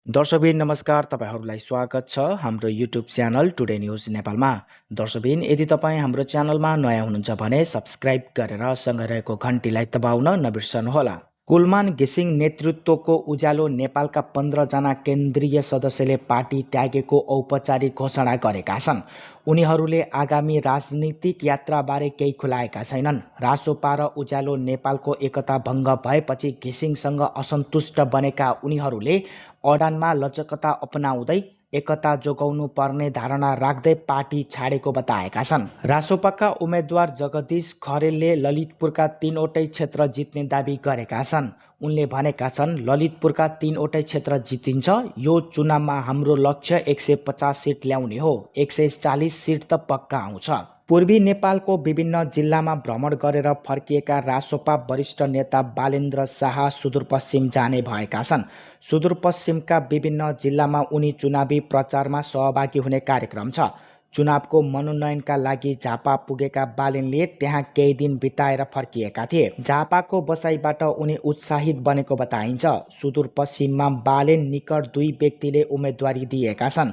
दर्शकबिन नमस्कार, तपाईहरुलाई स्वागत छ हाम्रो युट्युब च्यानल टुडे न्यूज नेपालमा। दर्शकबिन यदि तपाईं हाम्रो च्यानलमा नयाँ हुनुहुन्छ भने सब्स्क्राइब गरेर सँगै रहेको घण्टीलाई दबाउन नबिर्सनुहोला। कुलमान घिसिङ नेतृत्वको उज्यालो नेपालका 15 जना केन्द्रीय सदस्यले पार्टी त्यागेको औपचारिक घोषणा गरेका छन्। उनीहरूले आगामी राजनीतिक यात्राबारे केही खुलाएका छैनन्। रासोपा र उज्यालो नेपालको एकता भङ्ग भएपछि घिसिङसँग असन्तुष्ट बनेका उनीहरूले अडानमा लचकता अपनाउँदै एकता जोगाउनु पर्ने धारणा राख्दै पार्टी छाडेको बताएका छन्। रासोपाका उम्मेद्वार जगदीश खरेलले ललितपुरका 3वटै क्षेत्र जित्ने दाबी गरेका छन्। उनले भनेका छन्, ललितपुरका 3वटै क्षेत्र जितिन्छ। यो चुनावमा हाम्रो लक्ष्य 150 सिट ल्याउने हो। 140 सिट त पक्का आउँछ। पूर्वी नेपालको विभिन्न जिल्लामा भ्रमण गरेर फर्किएका रासोपा वरिष्ठ नेता बालेन्द्र शाह सुदूरपश्चिम जाने भएका छन्। सुदूरपश्चिमका विभिन्न जिल्लामा उनी चुनावी प्रचारमा सहभागी हुने कार्यक्रम छ। चुनावको मनोनयनका लागि झापा पुगेका बालेनले त्यहाँ केही दिन बिताएर फर्किएका थिए। झापाको बसाइबाट उनी उत्साहित बनेको बताइन्छ। सुदूरपश्चिममा बालेन निकट 2 व्यक्तिले उम्मेदवारी दिएका छन्।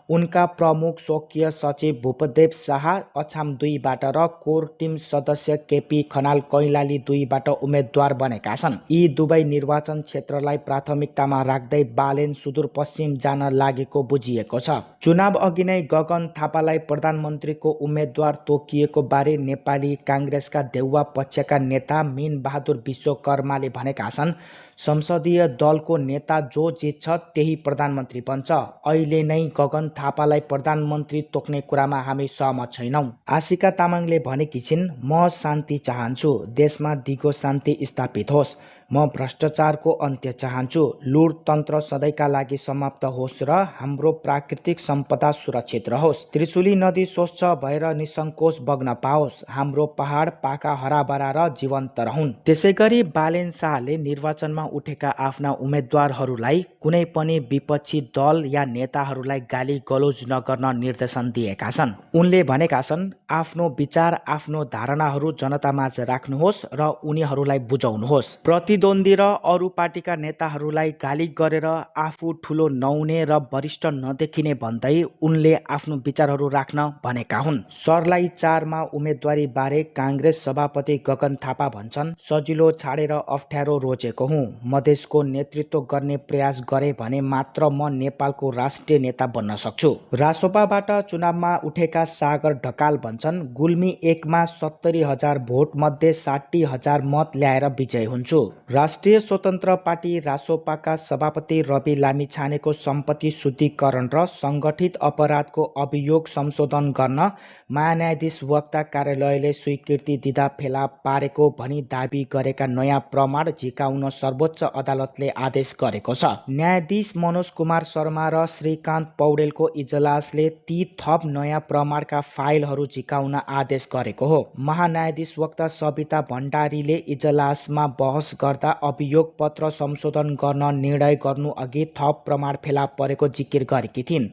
उनका प्रमुख स्वकीय सचिव भूपदेव शाह अछाम 2बाट र कोर टिम सदस्य केपी खनाल कैलाली 2बाट उम्मेद्वार बनेका छन्। यी दुवै निर्वाचन क्षेत्रलाई प्राथमिकतामा राख्दै बालेन सुदूरपश्चिम जान लागेको बुझिएको छ। चुनाव अघि नै गगन थापालाई प्रधानमन्त्रीको उम्मेद्वार तोकिएको बारे नेपाली काङ्ग्रेसका देउवा पक्षका नेता मीन बहादुर विश्वकर्माले भनेका छन्, संसदीय दलको नेता जो जित्छ त्यही प्रधानमन्त्री बन्छ। अहिले नै गगन थापालाई प्रधानमन्त्री तोक्ने कुरामा हामी सहमत छैनौं। आशिका तामाङले भनेकी छिन्, म शान्ति चाहन्छु। देशमा दिगो शान्ति स्थापित होस्। म भ्रष्टाचारको अन्त्य चाहन्छु। लुटतन्त्र सधैँका लागि समाप्त होस् र हाम्रो प्राकृतिक सम्पदा सुरक्षित रहोस्। त्रिशुली नदी स्वच्छ भएर निसङ्कोच बग्न पाओस्। हाम्रो पहाड पाका हराभरा र जीवन्त रहन्। त्यसैगरी बालेन शाहले निर्वाचनमा उठेका आफ्ना उम्मेद्वारहरूलाई कुनै पनि विपक्षी दल या नेताहरूलाई गाली गलौज नगर्न निर्देशन दिएका छन्। उनले भनेका छन्, आफ्नो विचार आफ्नो धारणाहरू जनतामाझ राख्नुहोस् र उनीहरूलाई बुझाउनुहोस्। प्रतिद्वन्दी र अरू पार्टीका नेताहरूलाई गाली गरेर आफू ठुलो नहुने र वरिष्ठ नदेखिने भन्दै उनले आफ्नो विचारहरू राख्न भनेका हुन्। सरलाई 4 मा उम्मेदवारी बारे काङ्ग्रेस सभापति गगन थापा भन्छन्, सजिलो छाडेर अप्ठ्यारो रोजेको हुँ। मधेसको नेतृत्व गर्ने प्रयास गरे भने मात्र म नेपालको राष्ट्रिय नेता बन्न सक्छु। रासोपाबाट चुनावमा उठेका सागर ढकाल भन्छन्, गुल्मी 1 मा 70,000 भोट मध्ये 60,000 मत ल्याएर विजय हुन्छु। राष्ट्रिय स्वतन्त्र पार्टी रासोपाका सभापति रवि लामिछानेको सम्पत्ति शुद्धिकरण र सङ्गठित अपराधको अभियोग संशोधन गर्न महान्यायाधीश वक्ता कार्यालयले स्वीकृति दिँदा फेला पारेको भनी दाबी गरेका नयाँ प्रमाण झिकाउन सर्वोच्च अदालतले आदेश गरेको छ। न्यायाधीश मनोज कुमार शर्मा र श्रीकान्त पौडेलको इजलासले ती थप नयाँ प्रमाणका फाइलहरू झिकाउन आदेश गरेको हो। महान्यायाधीश वक्ता सविता भण्डारीले इजलासमा बहस गर्दा अभियोग पत्र संशोधन गर्न निर्णय गर्नु अघि थप प्रमाण फेला परेको जिकिर गरेकी थिइन्।